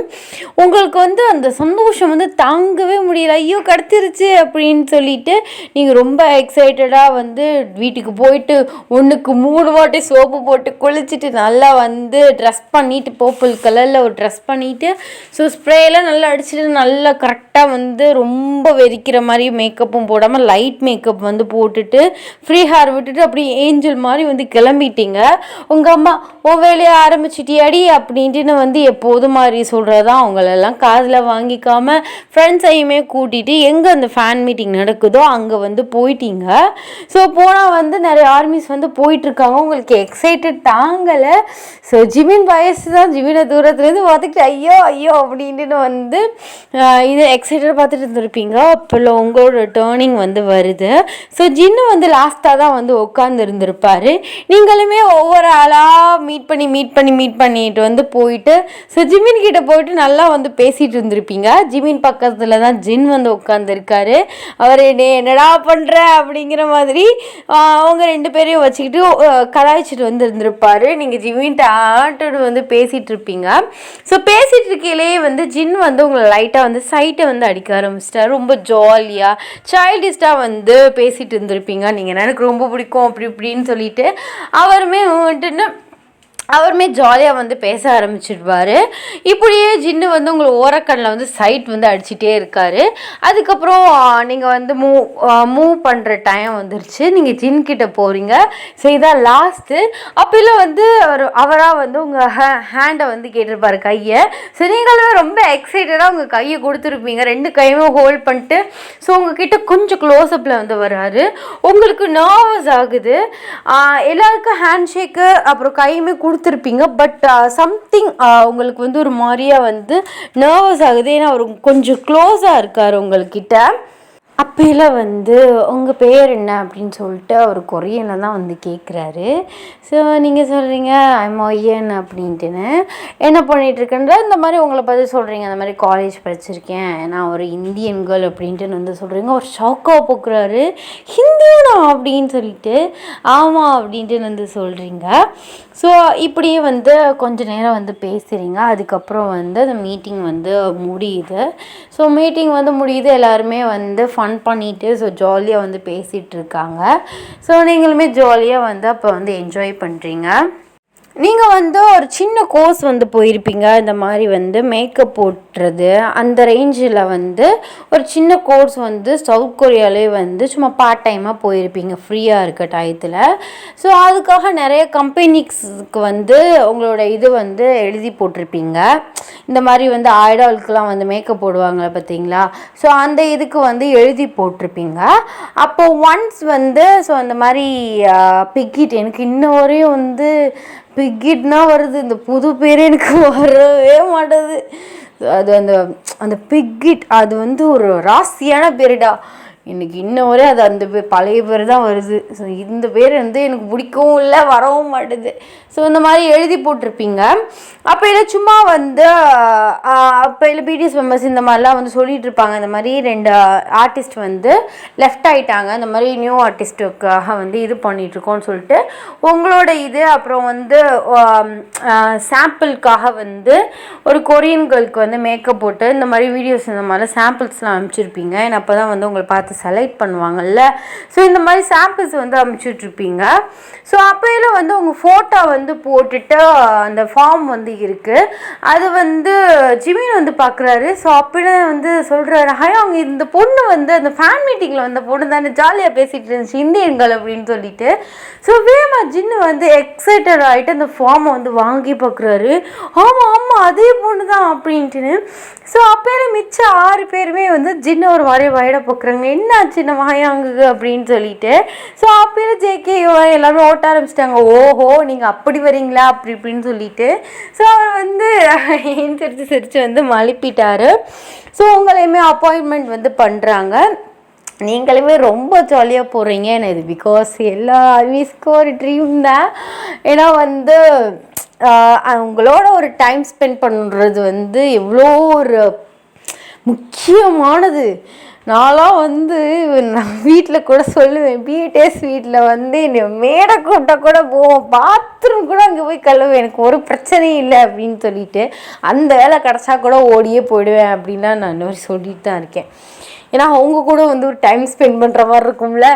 உங்களுக்கு வந்து அந்த சந்தோஷம் வந்து தாங்கவே முடியல. ஐயோ கிடச்சிருச்சு அப்படின்னு சொல்லிட்டு நீங்கள் ரொம்ப எக்ஸைட்டடாக வந்து வீட்டுக்கு போயிட்டு 1க்கு 3 வாட்டி சோப்பு போட்டு குளிச்சுட்டு நல்லா வந்து ட்ரெஸ் பண்ணிவிட்டு பர்பிள் கலரில் ஒரு ட்ரெஸ் பண்ணிவிட்டு ஸோ ஸ்ப்ரேலாம் நல்லா அடிச்சுட்டு நல்லா கரெக்டாக வந்து ரொம்ப வெறிக்கிற மாதிரி மேக்கப்பும் போடாமல் லைட் மேக்கப் வந்து போட்டுட்டு ஃப்ரீ ஹேர் விட்டுட்டு அப்படியே ஏஞ்சல் மாதிரி வந்து கிளம்பிட்டீங்க. உங்கள் அம்மா வேலையை ஆரம்பிச்சிட்டியாடி அப்படின்ட்டுன்னு வந்து எப்போதும் மாதிரி சொல்கிறதான் அவங்களெல்லாம் காதில் வாங்கிக்காமல் ஃப்ரெண்ட்ஸையுமே எல்லாரையுமே கூட்டிகிட்டு எங்கே அந்த ஃபேன் மீட்டிங் நடக்குதோ அங்கே வந்து போயிட்டீங்க. ஸோ போனால் வந்து நிறைய ஆர்மிஸ் வந்து போயிட்டுருக்காங்க. உங்களுக்கு எக்ஸைட்டட் தாங்கலை. ஸோ ஜிமின் வயசு தான், ஜிமினை தூரத்துலேருந்து பார்த்துக்கிட்டு ஐயோ ஐயோ அப்படின்ட்டு வந்து இது எக்ஸைட்டடாக பார்த்துட்டு இருந்திருப்பீங்க. அப்போ உங்களோட டேர்னிங் வந்து வருது. ஸோ ஜின்னு வந்து லாஸ்ட்டாக தான் வந்து உட்காந்து இருந்திருப்பார். நீங்களுமே ஒவ்வொரு ஆளாக மீட் பண்ணிட்டு வந்து போயிட்டு ஸோ ஜிமின் கிட்ட போயிட்டு நல்லா வந்து பேசிகிட்டு இருந்திருப்பீங்க. ஜிமின் பக்கத்தில் தான் ஜின் வந்து உட்காந்துருக்காரு. அவர் என்னடா பண்ணுற அப்படிங்கிற மாதிரி அவங்க 2 பேரையும் வச்சுக்கிட்டு கலாய்ச்சிட்டு வந்து இருந்திருப்பாரு. நீங்கள் ஜிமின்ட்ட ஆட்டு வந்து பேசிகிட்டு இருப்பீங்க. ஸோ பேசிகிட்டு இருக்கையிலே வந்து ஜின் வந்து உங்களை லைட்டாக வந்து சைட்டை வந்து அடிக்க ஆரம்பிச்சிட்டாரு. ரொம்ப ஜாலியாக சைல்டிஷ்டாக வந்து பேசிகிட்டு இருந்திருப்பீங்க. நீங்கள் எனக்கு ரொம்ப பிடிக்கும் அப்படி இப்படின்னு சொல்லிட்டு அவருமே ஜாலியாக வந்து பேச ஆரம்பிச்சிடுவார். இப்படியே ஜின்னு வந்து உங்களை ஓரக்கண்ணில் வந்து சைட் வந்து அடிச்சுட்டே இருக்கார். அதுக்கப்புறம் நீங்கள் வந்து மூவ் பண்ணுற டைம் வந்துருச்சு. நீங்கள் ஜின்கிட்ட போகிறீங்க. ஸோ இதான் லாஸ்ட்டு. அப்போல்லாம் வந்து அவராக வந்து உங்கள் ஹேண்டை வந்து கேட்டிருப்பார், கையை. ஸோ நீங்களுமே ரொம்ப எக்ஸைட்டடாக உங்கள் கையை கொடுத்துருப்பீங்க. 2 கையுமே ஹோல்ட் பண்ணிட்டு ஸோ உங்ககிட்ட கொஞ்சம் க்ளோஸ்அப்பில் வந்து வராரு. உங்களுக்கு நர்வஸ் ஆகுது. எல்லாருக்கும் ஹேண்ட் ஷேக்கு அப்புறம் கையுமே கொடுத்துருப்பீங்க. பட் சம்திங் உங்களுக்கு வந்து ஒரு மாதிரியாக வந்து நர்வஸ் ஆகுது. ஏன்னா அவர் கொஞ்சம் க்ளோஸாக இருக்கார் உங்கள்கிட்ட. அப்போல வந்து உங்கள் பேர் என்ன அப்படின்னு சொல்லிட்டு அவர் கொரியனில் தான் வந்து கேட்குறாரு. ஸோ நீங்கள் சொல்கிறீங்க ஐம் ஒய்யன் அப்படின்ட்டுன்னு. என்ன பண்ணிகிட்ருக்கேன்ற இந்த மாதிரி உங்களை பற்றி சொல்கிறீங்க. அந்த மாதிரி காலேஜ் படிச்சிருக்கேன், நான் ஒரு இந்தியன் கேர்ள் அப்படின்ட்டு வந்து சொல்கிறீங்க. ஒரு ஷாக்காக போக்குறாரு. ஹிந்தியானா அப்படின்னு சொல்லிட்டு ஆமாம் அப்படின்ட்டு வந்து சொல்கிறீங்க. ஸோ இப்படியே வந்து கொஞ்சம் நேரம் வந்து பேசுகிறீங்க. அதுக்கப்புறம் வந்து அந்த மீட்டிங் வந்து முடியுது. ஸோ மீட்டிங் வந்து முடியுது. எல்லாருமே வந்து ஃபன் பண்ணிட்டு ஸோ ஜாலியாக வந்து பேசிகிட்டு இருக்காங்க. ஸோ நீங்களுமே ஜாலியாக வந்து அப்போ வந்து என்ஜாய் பண்ணுறீங்க. நீங்கள் வந்து ஒரு சின்ன கோர்ஸ் வந்து போயிருப்பீங்க. இந்த மாதிரி வந்து மேக்கப் போட்டுறது அந்த ரேஞ்சில் வந்து ஒரு சின்ன கோர்ஸ் வந்து சவுத் கொரியாலே வந்து சும்மா பார்ட் டைமாக போயிருப்பீங்க ஃப்ரீயாக இருக்க டயத்தில். ஸோ அதுக்காக நிறைய கம்பெனிஸ்க்கு வந்து உங்களோட இது வந்து எழுதி போட்டிருப்பீங்க. இந்த மாதிரி வந்து ஐடாலுக்கெலாம் வந்து மேக்கப் போடுவாங்க பார்த்தீங்களா. ஸோ அந்த இதுக்கு வந்து எழுதி போட்டிருப்பீங்க. அப்போது ஒன்ஸ் வந்து ஸோ அந்த மாதிரி பிக்கிட் எனக்கு இன்ன வரையும் வந்து பிக்கிட்னா வருது. இந்த புது பேர் எனக்கு வரவே மாட்டேது. அது அந்த பிக்கிட் அது வந்து ஒரு ராசியான பேருடா. எனக்கு இன்ன வரை அது அந்த பழைய பேர் தான் வருது. ஸோ இந்த பேர் வந்து எனக்கு பிடிக்கவும் இல்லை, வரவும் மாட்டுது. ஸோ இந்த மாதிரி எழுதி போட்டிருப்பீங்க. அப்போ இல்லை சும்மா வந்து அப்போ இல்லை பிடிஎஸ் மெம்பர்ஸ் இந்த மாதிரிலாம் வந்து சொல்லிகிட்டு இருப்பாங்க. இந்த மாதிரி 2 ஆர்டிஸ்ட் வந்து லெஃப்ட் ஆகிட்டாங்க, இந்த மாதிரி நியூ ஆர்டிஸ்ட்டுக்காக வந்து இது பண்ணிகிட்ருக்கோன்னு சொல்லிட்டு உங்களோட இது அப்புறம் வந்து சாம்பிளுக்காக வந்து ஒரு கொரியன்களுக்கு வந்து மேக்கப் போட்டு இந்த மாதிரி வீடியோஸ் இந்த மாதிரிலாம் சாம்பிள்ஸ்லாம் அனுப்பிச்சிருப்பீங்க. ஏன்னா அப்போ தான் வந்து உங்களை பார்த்து செலக்ட் பண்ணுவாங்கல்ல. ஸோ இந்த மாதிரி சாம்பிள்ஸ் வந்து அனுப்பிச்சுட்ருப்பீங்க. ஸோ அப்போயில வந்து உங்கள் ஃபோட்டோ வந்து போட்டுட்டு அந்த ஃபார்ம் வந்து இருக்குது. அது வந்து ஜிமின் வந்து பார்க்குறாரு. ஸோ அப்படியே வந்து சொல்கிறாரு, அவங்க இந்த பொண்ணு வந்து அந்த ஃபேன் மீட்டிங்கில் வந்த பொண்ணு தானே ஜாலியாக பேசிகிட்டு இருந்துச்சு இந்தியன்கள் அப்படின்னு சொல்லிட்டு. ஸோ வேமா ஜின்னு வந்து எக்ஸைட்டட் ஆகிட்டு அந்த ஃபார்மை வந்து வாங்கி பார்க்குறாரு. ஆமாம் அதே பொண்ணு தான் அப்படின்ட்டுன்னு. ஸோ அப்போயில மிச்சம் 6 பேருமே வந்து ஜின்னு ஒரு வரைய வயட பார்க்குறாங்க. என்ன சின்ன வாயாங்குக்கு அப்படின்னு சொல்லிட்டு. ஸோ அப்போயில ஜேகே எல்லாரும் ஓட்ட ஆரம்பிச்சிட்டாங்க. ஓஹோ நீங்கள் அப்படி வரீங்களா அப்படி இப்படின்னு சொல்லிட்டு. ஸோ அவர் வந்து சிரிச்சு வந்து மழுப்பிட்டாரு. ஸோ உங்களையுமே அப்பாயின்மெண்ட் வந்து பண்ணுறாங்க. நீங்களுமே ரொம்ப ஜாலியாக போகிறீங்க. ஏன்னா இது பிகாஸ் எல்லா ஆர்மிஸ்க்கும் ஒரு ட்ரீம் தான். ஏன்னா வந்து அவங்களோட ஒரு டைம் ஸ்பெண்ட் பண்ணுறது வந்து எவ்வளோ ஒரு முக்கியமானது. நான்லாம் வந்து நான் வீட்டில் கூட சொல்லுவேன், பிடிஎஸ் வீட்டில் வந்து என்னை மேடை கூப்பிட்டா கூட போவோம், பாத்ரூம் கூட அங்கே போய் கழுவேன், எனக்கு ஒரு பிரச்சனையும் இல்லை அப்படின்னு சொல்லிட்டு அந்த வேலை கிடச்சா கூட ஓடியே போயிடுவேன் அப்படின்லாம் நான் இன்னொரு சொல்லிட்டு தான் இருக்கேன். ஏன்னா அவங்க கூட வந்து ஒரு டைம் ஸ்பெண்ட் பண்ணுற மாதிரி இருக்கும்ல.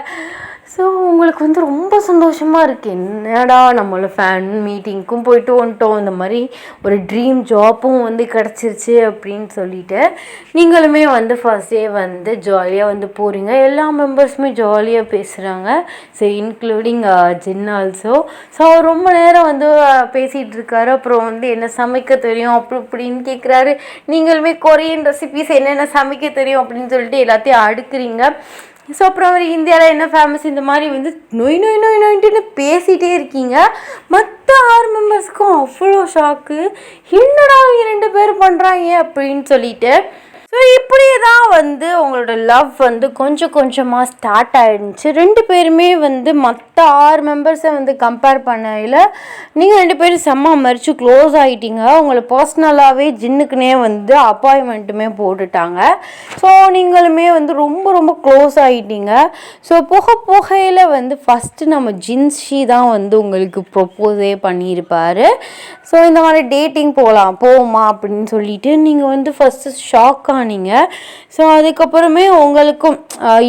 ஸோ உங்களுக்கு வந்து ரொம்ப சந்தோஷமாக இருக்குது, என்னடா நம்மளோட ஃபேன் மீட்டிங்க்கும் போயிட்டு வந்துட்டோம், இந்த மாதிரி ஒரு ட்ரீம் ஜாப்பும் வந்து கிடச்சிருச்சு அப்படின்னு சொல்லிட்டு நீங்களுமே வந்து ஃபர்ஸ்ட் டே வந்து ஜாலியாக வந்து போகிறீங்க. எல்லா மெம்பர்ஸுமே ஜாலியாக பேசுகிறாங்க. ஸோ இன்க்ளூடிங் ஜின் ஆல்சோ. ஸோ அவர் ரொம்ப நேரம் வந்து பேசிகிட்டு இருக்காரு. அப்புறம் வந்து என்ன சமைக்க தெரியும் அப்படி இப்படின்னு கேட்குறாரு. நீங்களுமே கொரியன் ரெசிபிஸ் என்னென்ன சமைக்க தெரியும் அப்படின்னு சொல்லிட்டு எல்லாத்தையும் அடுக்குறீங்க. ஸோ அப்புறம் அவர் இந்தியாவில் என்ன ஃபேமஸ் இந்த மாதிரி வந்து நொய் நொய் நொய் நொயின்ட்டுன்னு பேசிகிட்டே இருக்கீங்க. மற்ற 6 மெம்பர்ஸ்க்கும் அவ்வளோ ஷாக்கு, என்னடா 2 பேர் பண்ணுறாங்க அப்படின்னு சொல்லிட்டு. ஸோ இப்படியே தான் வந்து உங்களோட லவ் வந்து கொஞ்சம் கொஞ்சமாக ஸ்டார்ட் ஆகிடுச்சு. 2 பேருமே வந்து மற்ற 6 மெம்பர்ஸை வந்து கம்பேர் பண்ணையில் நீங்கள் 2 பேரும் செம்ம மறித்து க்ளோஸ் ஆகிட்டீங்க. உங்களை பர்சனலாகவே ஜின்னுக்குனே வந்து அப்பாயின்மெண்ட்டுமே போட்டுட்டாங்க. ஸோ நீங்களுமே வந்து ரொம்ப ரொம்ப க்ளோஸ் ஆகிட்டீங்க. ஸோ போகையில் வந்து ஃபஸ்ட்டு நம்ம ஜின்ஷி தான் வந்து உங்களுக்கு ப்ரொப்போஸே பண்ணியிருப்பார். ஸோ இந்த மாதிரி டேட்டிங் போவோமா அப்படின்னு சொல்லிட்டு நீங்கள் வந்து ஃபஸ்ட்டு ஷாக் ஆனீங்க. ஸோ அதுக்கப்புறமே உங்களுக்கும்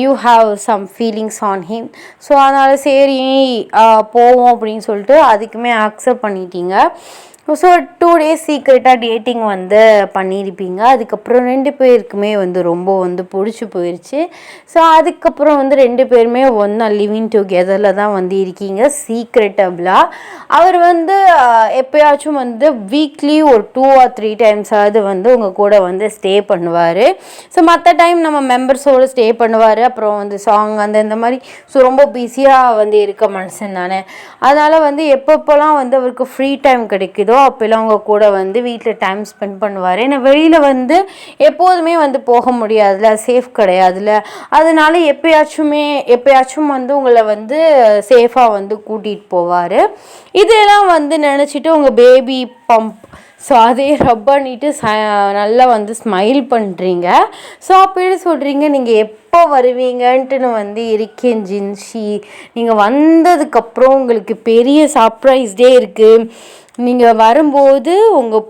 you have some feelings on him. So அதனால் சரி போவோம் அப்படின்னு சொல்லிட்டு அதுக்குமே அக்செப்ட் பண்ணிட்டீங்க. ஸோ 2 days சீக்ரெட்டாக டேட்டிங் வந்து பண்ணியிருப்பீங்க. அதுக்கப்புறம் 2 பேருக்குமே வந்து ரொம்ப வந்து பிடிச்சி போயிடுச்சு. ஸோ அதுக்கப்புறம் வந்து 2 பேருமே ஒன்றா லிவிங் டுகெதரில் தான் வந்து இருக்கீங்க சீக்ரெட்டபிளாக. அவர் வந்து எப்போயாச்சும் வந்து வீக்லி ஒரு 2 or 3 டைம்ஸாவது வந்து உங்கள் கூட வந்து ஸ்டே பண்ணுவார். ஸோ மற்ற டைம் நம்ம மெம்பர்ஸோடு ஸ்டே பண்ணுவார். அப்புறம் வந்து சாங் இந்த மாதிரி ஸோ ரொம்ப பிஸியாக வந்து இருக்க மனுஷன் தானே. அதனால் வந்து எப்பப்போலாம் வந்து அவருக்கு ஃப்ரீ டைம் கிடைக்குதோ அப்போல்லாம் அவங்க கூட வந்து வீட்டில் டைம் ஸ்பெண்ட் பண்ணுவார். ஏன்னா வெளியில் வந்து எப்போதுமே வந்து போக முடியாதுல்ல, சேஃப் கிடையாதுல்ல. அதனால எப்பயாச்சும் வந்து உங்களை வந்து சேஃபாக வந்து கூட்டிகிட்டு போவார். இதெல்லாம் வந்து நினச்சிட்டு உங்கள் பேபி பம்ப் ஸோ அதே ரப் பண்ணிவிட்டு நல்லா வந்து ஸ்மைல் பண்ணுறீங்க. ஸோ அப்படி சொல்கிறீங்க, நீங்கள் எப்போ வருவீங்கன்ட்டுன்னு வந்து இருக்கேன் ஜின்ஷி. நீங்கள் வந்ததுக்கப்புறம் உங்களுக்கு பெரிய சர்ப்ரைஸ்டே இருக்குது. நீங்கள் வரும்போது உங்கள்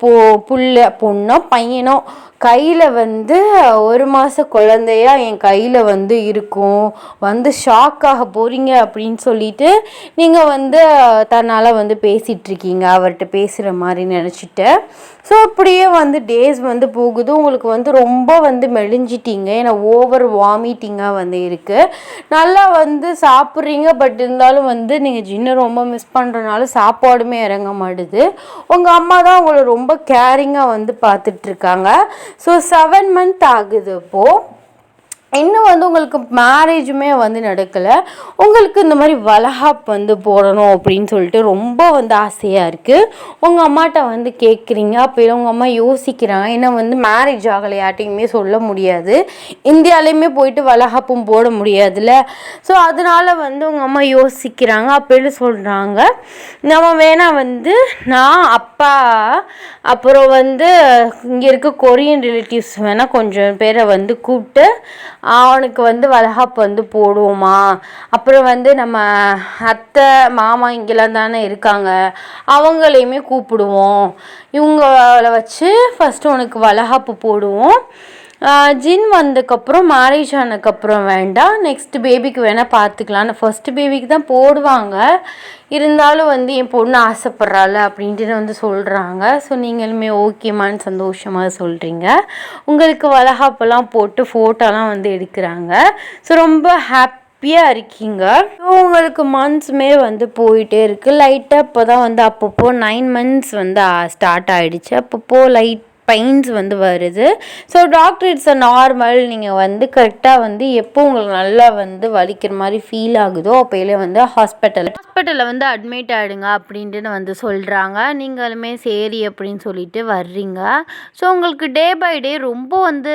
பொண்ணோ பையனோ கையில் வந்து 1 மாத குழந்தையா என் கையில் வந்து இருக்கும், வந்து ஷாக்காக போகிறீங்க அப்படின்னு சொல்லிட்டு நீங்கள் வந்து தன்னால் வந்து பேசிகிட்ருக்கீங்க, அவர்கிட்ட பேசுகிற மாதிரி நினச்சிட்டு. ஸோ அப்படியே வந்து டேஸ் வந்து போகுது. உங்களுக்கு வந்து ரொம்ப வந்து மெலிஞ்சிட்டீங்க. ஏன்னா ஓவர் வாமிட்டிங்காக வந்து இருக்குது. நல்லா வந்து சாப்பிட்றீங்க. பட் இருந்தாலும் வந்து நீங்கள் ஜின்னை ரொம்ப மிஸ் பண்ணுறதுனால சாப்பாடுமே இறங்க மாட்டுது. உங்கள் அம்மா தான் உங்களை ரொம்ப கேரிங்காக வந்து பார்த்துட்ருக்காங்க. ஸோ 7 months ஆகுது. இப்போது இன்னும் வந்து உங்களுக்கு மேரேஜுமே வந்து நடக்கலை. உங்களுக்கு இந்த மாதிரி வளகாப் வந்து போடணும் அப்படின்னு சொல்லிட்டு ரொம்ப வந்து ஆசையாக இருக்குது. உங்கள் அம்மாட்ட வந்து கேட்குறீங்க. அப்போ உங்கள் அம்மா யோசிக்கிறாங்க. ஏன்னா வந்து மேரேஜ் ஆகலை, யார்ட்டையுமே சொல்ல முடியாது, இந்தியாவிலையுமே போயிட்டு வளகாப்பும் போட முடியாதுல்ல. ஸோ அதனால் வந்து உங்கள் அம்மா யோசிக்கிறாங்க. அப்படின்னு சொல்கிறாங்க, நம்ம வேணால் வந்து நான் அப்பா அப்புறம் வந்து இங்கே இருக்க கொரியன் ரிலேட்டிவ்ஸ் வேணால் கொஞ்சம் பேரை வந்து கூப்பிட்டு அவனுக்கு வந்து வளகாப்பு வந்து போடுவோமா. அப்புறம் வந்து நம்ம அத்தை மாமா இங்கெல்லாம் தானே இருக்காங்க, அவங்களையுமே கூப்பிடுவோம். இவங்கள வச்சு ஃபஸ்ட்டு உனக்கு வளகாப்பு போடுவோம். ஜின் வந்ததுக்கப்புறம் மேரேஜ் ஆனதுக்கப்புறம் வேண்டாம், நெக்ஸ்ட் பேபிக்கு வேணால் பார்த்துக்கலாம். ஃபஸ்ட்டு பேபிக்கு தான் போடுவாங்க, இருந்தாலும் வந்து என் பொண்ணு ஆசைப்பட்றாள் அப்படின்ட்டு வந்து சொல்கிறாங்க. ஸோ நீங்களுமே ஓகேமான்னு சந்தோஷமாக சொல்கிறீங்க. உங்களுக்கு வளகாப்பெல்லாம் போட்டு ஃபோட்டோலாம் வந்து எடுக்கிறாங்க. ஸோ ரொம்ப ஹாப்பியாக இருக்கீங்க. ஸோ உங்களுக்கு மந்த்ஸுமே வந்து போயிட்டே இருக்குது. லைட்டாக இப்போ தான் வந்து அப்பப்போ 9 months வந்து ஸ்டார்ட் ஆகிடுச்சு. அப்பப்போ லைட் பெயின்ஸ் வந்து வருது. ஸோ டாக்டர் இட்ஸ் நார்மல், நீங்கள் வந்து கரெக்டாக வந்து எப்போ உங்களுக்கு நல்லா வந்து வலிக்கிற மாதிரி ஃபீல் ஆகுதோ அப்போயிலே வந்து ஹாஸ்பிட்டலில் வந்து அட்மிட் ஆகிடுங்க அப்படின்ட்டு வந்து சொல்கிறாங்க. நீங்களுமே சரி அப்படின்னு சொல்லிட்டு வர்றீங்க. ஸோ உங்களுக்கு டே பை டே ரொம்ப வந்து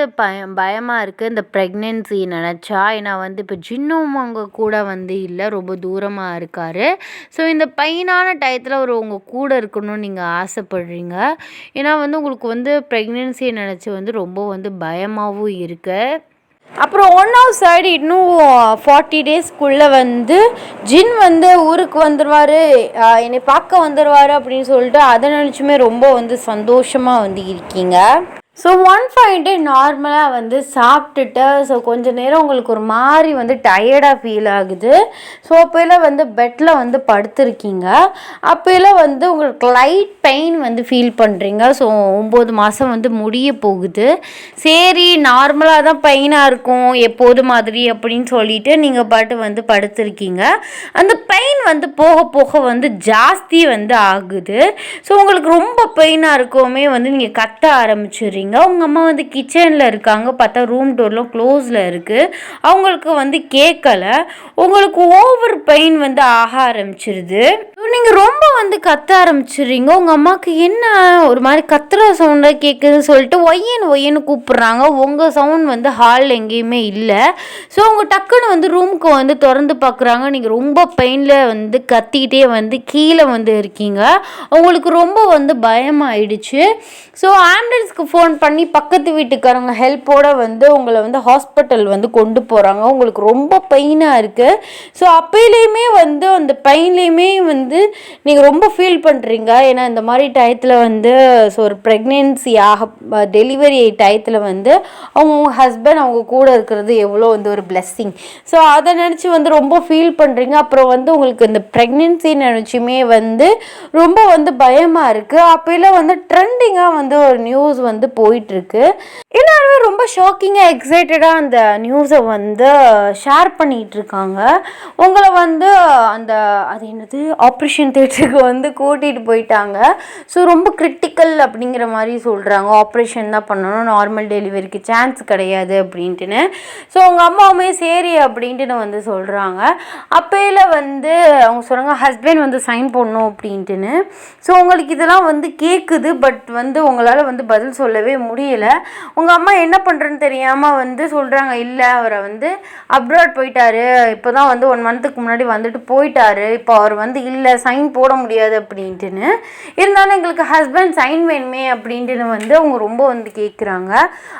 பயமாக இருக்குது இந்த ப்ரெக்னென்சி நினச்சா. ஏன்னா வந்து இப்போ ஜின்னும் அவங்க கூட வந்து இல்லை, ரொம்ப தூரமாக இருக்கார். ஸோ இந்த பெயினான டயத்தில் உங்கள் கூட இருக்கணும்னு நீங்கள் ஆசைப்படுறீங்க. ஏன்னா வந்து உங்களுக்கு வந்து ப்ரெக்னென்சியை நினச்சி வந்து ரொம்ப வந்து பயமாகவும் இருக்குது. அப்புறம் 1 சைடு இன்னும் 40 daysக்குள்ளே வந்து ஜின் வந்து ஊருக்கு வந்துடுவார், என்னை பார்க்க வந்துடுவார் அப்படின்னு சொல்லிட்டு அதை நினச்சுமே ரொம்ப வந்து சந்தோஷமாக வந்து இருக்கீங்க. ஸோ ஒன் ஃபைன் டே நார்மலாக வந்து சாப்பிட்டுட்டு ஸோ கொஞ்சம் நேரம் உங்களுக்கு ஒரு மாதிரி வந்து டயர்டாக ஃபீல் ஆகுது. ஸோ அப்போலாம் வந்து பெட்டில் வந்து படுத்துருக்கீங்க. அப்போலாம் வந்து உங்களுக்கு லைட் பெயின் வந்து ஃபீல் பண்ணுறீங்க. ஸோ 9 மாதம் வந்து முடிய போகுது. சரி நார்மலாக தான் பெயினாக இருக்கும் எப்போது மாதிரி அப்படின்னு சொல்லிட்டு நீங்கள் பாட்டு வந்து படுத்துருக்கீங்க. அந்த பெயின் வந்து போக போக வந்து ஜாஸ்தி வந்து ஆகுது. ஸோ உங்களுக்கு ரொம்ப பெயினாக இருக்கவுமே வந்து நீங்கள் கத்த ஆரம்பிச்சிடுறீங்க. உங்கள் அம்மா வந்து கிச்சனில் இருக்காங்க, பார்த்தா ரூம் டோர்லாம் க்ளோஸில் இருக்குது. அவங்களுக்கு வந்து கேட்கல. உங்களுக்கு ஓவர் பெயின் வந்து ஆக ஆரம்பிச்சிருது. நீங்கள் ரொம்ப வந்து கத்த ஆரம்பிச்சிடுறீங்க. உங்கள் அம்மாவுக்கு என்ன ஒரு மாதிரி கத்துற சவுண்டாக கேட்குதுன்னு சொல்லிட்டு ஒய்யன்னு கூப்பிட்றாங்க. உங்கள் சவுண்ட் வந்து ஹாலில் எங்கேயுமே இல்லை. ஸோ அவங்க டக்குன்னு வந்து ரூமுக்கு வந்து திறந்து பார்க்குறாங்க. நீங்கள் ரொம்ப பெயினில் வந்து கத்திக்கிட்டே வந்து கீழே வந்து இருக்கீங்க. அவங்களுக்கு ரொம்ப வந்து பயமாயிடுச்சு. ஸோ ஆம்புலன்ஸ்க்கு ஃபோன் பண்ணி பக்கத்து வீட்டுக்காரங்க ஹெல்ப்போடு வந்து உங்களை வந்து ஹாஸ்பிட்டல் வந்து கொண்டு போகிறாங்க. உங்களுக்கு ரொம்ப பெயினாக இருக்குது. ஸோ அப்போலேயுமே வந்து அந்த பெயின்லேயுமே வந்து நீங்கள் ரொம்ப ஃபீல் பண்ணுறீங்க. ஏன்னா இந்த மாதிரி டயத்தில் வந்து ஸோ ஒரு ப்ரெக்னென்சி டெலிவரி டயத்தில் வந்து அவங்க ஹஸ்பண்ட் அவங்க கூட இருக்கிறது எவ்வளோ வந்து ஒரு பிளெஸ்ஸிங். ஸோ அதை நினச்சி வந்து ரொம்ப ஃபீல் பண்ணுறீங்க. அப்புறம் வந்து உங்களுக்கு இந்த ப்ரெக்னென்சி நினச்சுமே வந்து ரொம்ப வந்து பயமாக இருக்குது. அப்போலாம் வந்து ட்ரெண்டிங்காக வந்து ஒரு நியூஸ் வந்து போயிட்டுருக்கு. எல்லாருமே ரொம்ப ஷாக்கிங்காக எக்ஸைட்டடாக அந்த நியூஸை வந்து ஷேர் பண்ணிகிட்ருக்காங்க. உங்களை வந்து அது என்னது ஆப்ரேஷன் தேட்டருக்கு வந்து கூட்டிகிட்டு போயிட்டாங்க. ஸோ ரொம்ப கிரிட்டிக்கல் அப்படிங்கிற மாதிரி சொல்கிறாங்க. ஆப்ரேஷன் தான் பண்ணணும், நார்மல் டெலிவரிக்கு சான்ஸ் கிடையாது அப்படின்ட்டுன்னு. ஸோ உங்கள் அம்மாவுமே சரி அப்படின்ட்டுன்னு வந்து சொல்கிறாங்க. அப்போல வந்து அவங்க சொல்கிறாங்க ஹஸ்பண்ட் வந்து சைன் பண்ணணும் அப்படின்ட்டுன்னு. ஸோ உங்களுக்கு இதெல்லாம் வந்து கேட்குது. பட் வந்து உங்களால் வந்து பதில் சொல்லவே முடியல. உங்கள் அம்மா என்ன பண்ணுறேன்னு தெரியாமல் வந்து சொல்கிறாங்க, இல்லை அவரை வந்து அப்ராட் போயிட்டாரு, இப்போ தான் வந்து 1 மந்த்துக்கு முன்னாடி வந்துட்டு போயிட்டாரு, இப்போ அவர் வந்து இல்லை சைன் போட முடியாது அப்படின்ட்டுன்னு. இருந்தாலும் எங்களுக்கு ஹஸ்பண்ட் சைன் வேணுமே அப்படின்ட்டுன்னு வந்து அவங்க ரொம்ப வந்து கேட்குறாங்க.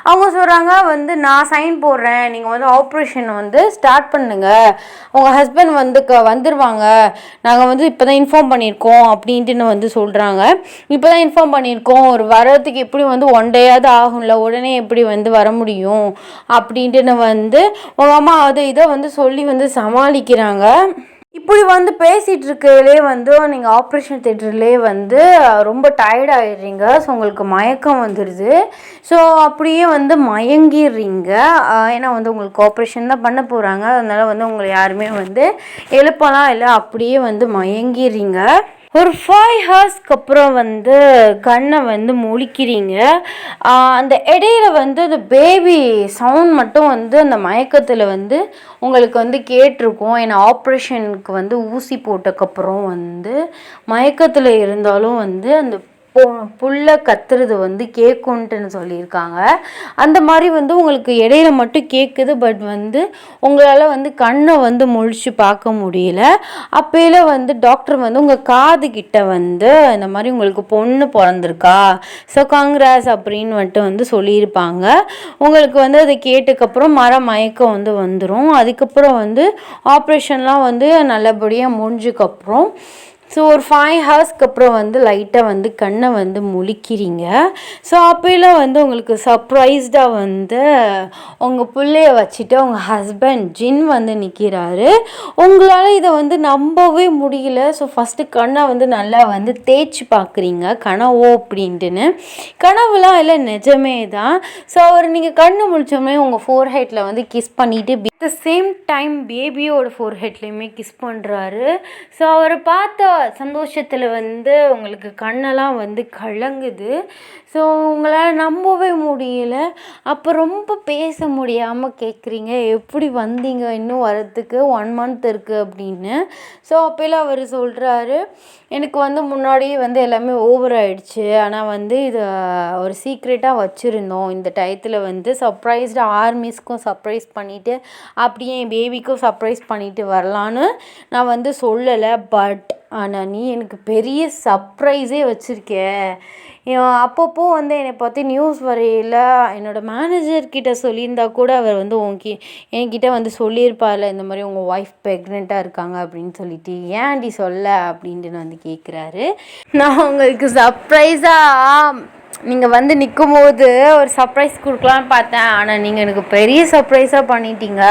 அவங்க சொல்கிறாங்க வந்து நான் சைன் போடுறேன், நீங்கள் வந்து ஆப்ரேஷன் வந்து ஸ்டார்ட் பண்ணுங்கள், உங்கள் ஹஸ்பண்ட் வந்து வந்துடுவாங்க, நாங்கள் வந்து இப்போ தான் இன்ஃபார்ம் பண்ணியிருக்கோம் அப்படின்ட்டுன்னு வந்து சொல்கிறாங்க. இப்போ தான் இன்ஃபார்ம் பண்ணியிருக்கோம், ஒரு வரதுக்கு எப்படி வந்து 1 டேயாவது ஆகும்ல, உடனே எப்படி வந்து வர முடியும் அப்படின்ட்டுன்னு வந்து உங்கள் அம்மா இதை வந்து சொல்லி வந்து சமாளிக்கிறாங்க. இப்படி வந்து பேசிகிட்டு இருக்கிறதுலே வந்து நீங்கள் ஆப்ரேஷன் தேட்டர்லேயே வந்து ரொம்ப டயர்ட் ஆகிடுறீங்க. ஸோ உங்களுக்கு மயக்கம் வந்துடுது. ஸோ அப்படியே வந்து மயங்கிடுறீங்க. ஏன்னா வந்து உங்களுக்கு ஆப்ரேஷன் தான் பண்ண போகிறாங்க. அதனால் வந்து உங்களை யாருமே வந்து எழுப்பலாம் இல்லை, அப்படியே வந்து மயங்கிடுறீங்க. ஒரு 5 ஹவர்ஸ்க்கு அப்புறம் வந்து கண்ணை வந்து முழிக்கிறீங்க. அந்த இடையில வந்து அந்த பேபி சவுண்ட் மட்டும் வந்து அந்த மயக்கத்தில் வந்து உங்களுக்கு வந்து கேட்டிருக்கும். ஏன்னா ஆப்ரேஷனுக்கு வந்து ஊசி போட்டதுக்கப்புறம் வந்து மயக்கத்தில் இருந்தாலும் வந்து அந்த புல்லை கத்துறது வந்து கேட்குன்ட்டுன்னு சொல்லியிருக்காங்க. அந்த மாதிரி வந்து உங்களுக்கு இடையில மட்டும் கேட்குது. பட் வந்து உங்களால் வந்து கண்ணை வந்து முழிச்சு பார்க்க முடியல. அப்போல வந்து டாக்டர் வந்து உங்கள் காது கிட்ட வந்து இந்த மாதிரி உங்களுக்கு பொண்ணு பிறந்திருக்கா, ஸோ காங்கிராஸ் அப்படின்னு வந்துட்டு வந்து சொல்லியிருப்பாங்க. உங்களுக்கு வந்து அதை கேட்டதுக்கப்புறம் மயக்கம் வந்து வந்துடும். அதுக்கப்புறம் வந்து ஆப்ரேஷன்லாம் வந்து நல்லபடியாக முடிஞ்சதுக்கப்புறம் ஸோ ஒரு 5 ஹவர்ஸ்க்கு அப்புறம் வந்து லைட்டாக வந்து கண்ணை வந்து முழிக்கிறீங்க. ஸோ அப்போலாம் வந்து உங்களுக்கு சர்ப்ரைஸ்டாக வந்து உங்கள் பிள்ளைய வச்சுட்டு உங்கள் ஹஸ்பண்ட் ஜின் வந்து நிற்கிறாரு. உங்களால் இதை வந்து நம்பவே முடியல. ஸோ ஃபஸ்ட்டு கண்ணை வந்து நல்லா வந்து தேய்ச்சி பார்க்குறீங்க, கனவோ அப்படின்ட்டுன்னு. கனவுலாம் இல்லை, நிஜமே தான். ஸோ அவர் நீங்கள் கண்ணு முழிச்சோமே உங்கள் ஃபோர்ஹெட்டில் வந்து கிஸ் பண்ணிவிட்டு அட் த சேம் டைம் பேபியோட ஃபோர்ஹெட்லேயுமே கிஸ் பண்ணுறாரு. ஸோ அவரை பார்த்த சந்தோஷத்தில் வந்து உங்களுக்கு கண்ணெல்லாம் வந்து கலங்குது. ஸோ உங்களால் நம்பவே முடியல. அப்போ ரொம்ப பேச முடியாமல் கேட்குறீங்க, எப்படி வந்தீங்க இன்னும் வரத்துக்கு 1 மந்த் இருக்குது அப்படின்னு. ஸோ அப்போலாம் அவர் சொல்கிறாரு, எனக்கு வந்து முன்னாடியே வந்து எல்லாமே ஓவர் ஆகிடுச்சு, ஆனால் வந்து இதை ஒரு சீக்ரெட்டாக வச்சுருந்தோம். இந்த டயத்தில் வந்து சர்ப்ரைஸ்டாக ஆர்மிஸ்க்கும் சர்ப்ரைஸ் பண்ணிவிட்டு அப்படியே என் பேபிக்கும் சர்ப்ரைஸ் பண்ணிவிட்டு வரலான்னு நான் வந்து சொல்லலை. பட் ஆனால் நீ எனக்கு பெரிய சர்ப்ரைஸே வச்சுருக்க. அப்பப்போ வந்து என்னை பற்றி நியூஸ் வரையில் என்னோடய மேனேஜர்கிட்ட சொல்லியிருந்தா கூட அவர் வந்து என்கிட்ட வந்து சொல்லியிருப்பார்ல, இந்த மாதிரி உங்கள் ஒய்ஃப் ப்ரெக்னெண்ட்டாக இருக்காங்க அப்படின்னு சொல்லிட்டு, ஏன்டி சொல்ல அப்படின்ட்டு வந்து கேட்குறாரு. நான் உங்களுக்கு சர்ப்ரைஸாக நீங்கள் வந்து நிற்கும்போது ஒரு சர்ப்ரைஸ் கொடுக்கலான்னு பார்த்தேன், ஆனால் நீங்கள் எனக்கு பெரிய சர்ப்ரைஸாக பண்ணிட்டீங்க.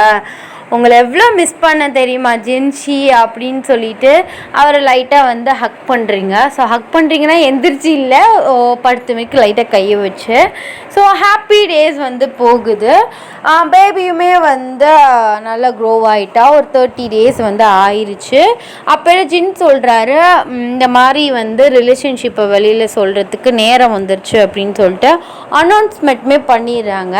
உங்களை எவ்வளோ மிஸ் பண்ண தெரியுமா ஜின்ஷி அப்படின்னு சொல்லிட்டு அவரை லைட்டாக வந்து ஹக் பண்ணுறீங்க. ஸோ ஹக் பண்ணுறீங்கன்னா எந்திரிச்சு இல்லை, படுத்துமைக்கு லைட்டாக கையை வச்சு. ஸோ ஹாப்பி டேஸ் வந்து போகுது. பேபியுமே வந்து நல்லா க்ரோ ஆகிட்டா, ஒரு 30 days வந்து ஆயிடுச்சு. அப்போ ஜின் சொல்கிறாரு, இந்த மாதிரி வந்து ரிலேஷன்ஷிப்பை வெளியில் சொல்கிறதுக்கு நேரம் வந்துருச்சு அப்படின்னு சொல்லிட்டு அனௌன்ஸ்மெண்ட்டுமே பண்ணிடுறாங்க.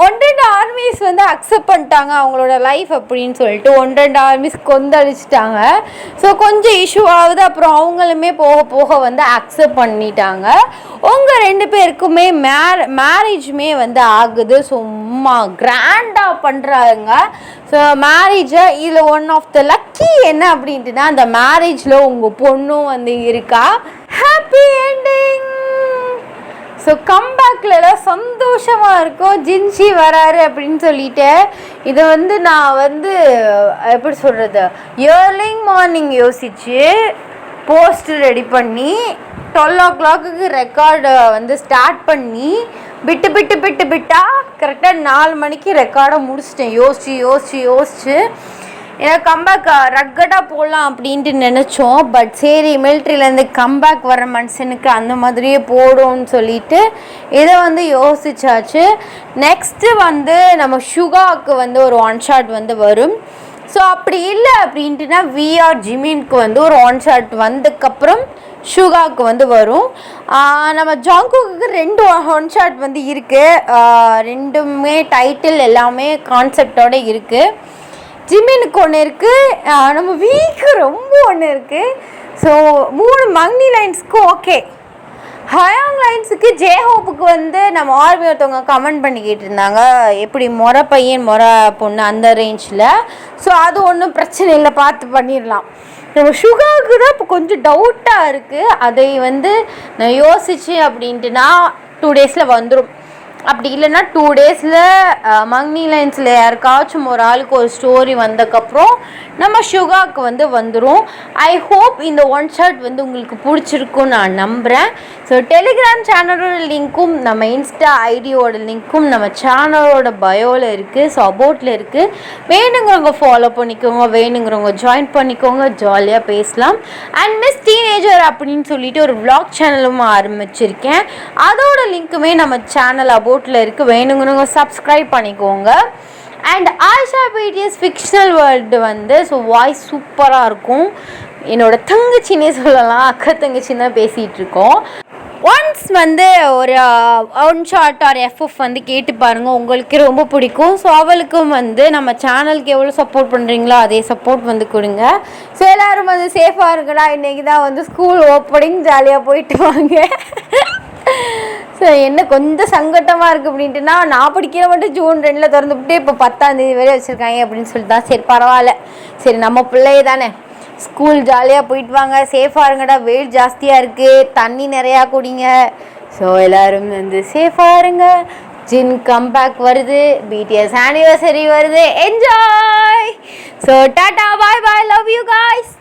1-2 ஆர்மிஸ் வந்து அக்செப்ட் பண்ணிட்டாங்க அவங்களோட லைஃப் அப்படின்னு சொல்லிட்டு. 1-2 ஆர்மிஸ் கொந்தளிச்சிட்டாங்க. ஸோ கொஞ்சம் இஷ்யூ ஆகுது. அப்புறம் அவங்களுமே போக போக வந்து அக்செப்ட் பண்ணிட்டாங்க. உங்கள் 2 பேருக்குமே மேரேஜுமே வந்து ஆகுது. சும்மா கிராண்டாக பண்ணுறாங்க. ஸோ மேரேஜை இதில் ஒன் ஆஃப் த லக்கி என்ன அப்படின்ட்டுனா, அந்த மேரேஜில் உங்கள் பொண்ணும் வந்து இருக்கா. Happy ending. ஸோ கம்பேக்கில் சந்தோஷமாக இருக்கும். ஜின்ஷி வராரு அப்படின்னு சொல்லிட்டு இதை வந்து நான் வந்து எப்படி சொல்கிறது, ஏர்லி மார்னிங் யோசித்து போஸ்ட் ரெடி பண்ணி 12 o'clock ரெக்கார்டை வந்து ஸ்டார்ட் பண்ணி பிட்டாக கரெக்டாக 4 மணிக்கு ரெக்கார்டை முடிச்சிட்டேன். யோசிச்சு ஏன்னா கம்பேக் ரக்கடாக போடலாம் அப்படின்ட்டு நினச்சோம். பட் சரி, மிலிட்ரியிலேருந்து கம்பேக் வர மனுஷனுக்கு அந்த மாதிரியே போடும்னு சொல்லிட்டு இதை வந்து யோசிச்சாச்சு. நெக்ஸ்ட்டு வந்து நம்ம சுகாவுக்கு வந்து ஒரு 1 shot வந்து வரும். ஸோ அப்படி இல்லை அப்படின்ட்டுனா விஆர் ஜிமின்க்கு வந்து ஒரு 1 shot வந்ததுக்கப்புறம் சுகாவுக்கு வந்து வரும். நம்ம ஜாங்குக்கு 2 1 shot வந்து இருக்குது. ரெண்டுமே டைட்டில் எல்லாமே கான்செப்டோடு இருக்குது. ஜிமினுக்கு ஒன்று இருக்குது, நம்ம வீக்கு ரொம்ப ஒன்று இருக்குது. ஸோ 3 மங்னி லைன்ஸுக்கும் ஓகே. ஹயாங் லைன்ஸுக்கு ஜேஹோப்புக்கு வந்து நம்ம ஆர்மி ஒருத்தவங்க கமெண்ட் பண்ணிக்கிட்டு இருந்தாங்க, எப்படி மொரை பையன் மொரை பொண்ணு அந்த ரேஞ்சில். ஸோ அது ஒன்றும் பிரச்சனை இல்லை, பார்த்து பண்ணிடலாம். நம்ம சுகாவுக்கு தான் இப்போ கொஞ்சம் டவுட்டாக இருக்குது. அதை வந்து நான் யோசிச்சு அப்படின்ட்டுனா 2 days வந்துடும். அப்படி இல்லைன்னா 2 days மங்னி லைன்ஸில் யாருக்காச்சும் ஒரு ஆளுக்கு ஒரு ஸ்டோரி வந்ததுக்கப்புறம் நம்ம சுகாவுக்கு வந்து வந்துடும். ஐ ஹோப் இந்த 1 shot வந்து உங்களுக்கு பிடிச்சிருக்குன்னு நான் நம்புகிறேன். ஸோ டெலிகிராம் சேனலோட லிங்க்கும் நம்ம இன்ஸ்டா ஐடியோட லிங்க்கும் நம்ம சேனலோட பயோவில் இருக்குது. ஸோ அபவுட்டில் இருக்குது. வேணுங்கிறவங்க ஃபாலோ பண்ணிக்கோங்க, வேணுங்கிறவங்க ஜாயின் பண்ணிக்கோங்க, ஜாலியாக பேசலாம். அண்ட் மிஸ் டீனேஜர் அப்படின்னு சொல்லிட்டு ஒரு vlog சேனலும் ஆரம்பிச்சிருக்கேன். அதோட லிங்க்குமே நம்ம சேனல் அபவுட்டில் இருக்குது. வேணுங்கிறவங்க சப்ஸ்கிரைப் பண்ணிக்கோங்க. And Ayesha BTS fictional world வந்து ஸோ வாய்ஸ் சூப்பராக இருக்கும். என்னோடய தங்கச்சின்னே சொல்லலாம், அக்கா தங்கச்சின்னு தான் பேசிகிட்டு இருக்கோம். ஒன்ஸ் வந்து ஒரு 1 shot ஆர் எஃப்எஃப் வந்து கேட்டு பாருங்கள், உங்களுக்கு ரொம்ப பிடிக்கும். ஸோ அவளுக்கும் வந்து நம்ம சேனலுக்கு எவ்வளோ சப்போர்ட் பண்ணுறீங்களோ அதே சப்போர்ட் வந்து கொடுங்க. ஸோ எல்லோரும் வந்து சேஃபாக இருக்கடா. இன்றைக்கி தான் வந்து ஸ்கூல் ஓப்பனிங், ஜாலியாக போயிட்டு வாங்க. ஸோ என்ன கொஞ்சம் சங்கட்டமாக இருக்குது அப்படின்ட்டுனா, நான் படிக்கிற மட்டும் June 2 திறந்துவிட்டு இப்போ 10ஆம் தேதி வரை வச்சுருக்காங்க அப்படின்னு சொல்லிட்டு தான். சரி பரவாயில்ல, சரி நம்ம பிள்ளையே தானே, ஸ்கூல் ஜாலியாக போயிட்டு வாங்க, சேஃபாக இருங்கடா. வெயில் ஜாஸ்தியாக இருக்குது, தண்ணி நிறையா குடிங்க. ஸோ எல்லோரும் வந்து சேஃபாக இருங்க. ஜின் கம்பேக் வருது, பிடிஎஸ் ஆனிவர்சரி வருது, enjoy. So tata, bye bye, love you guys.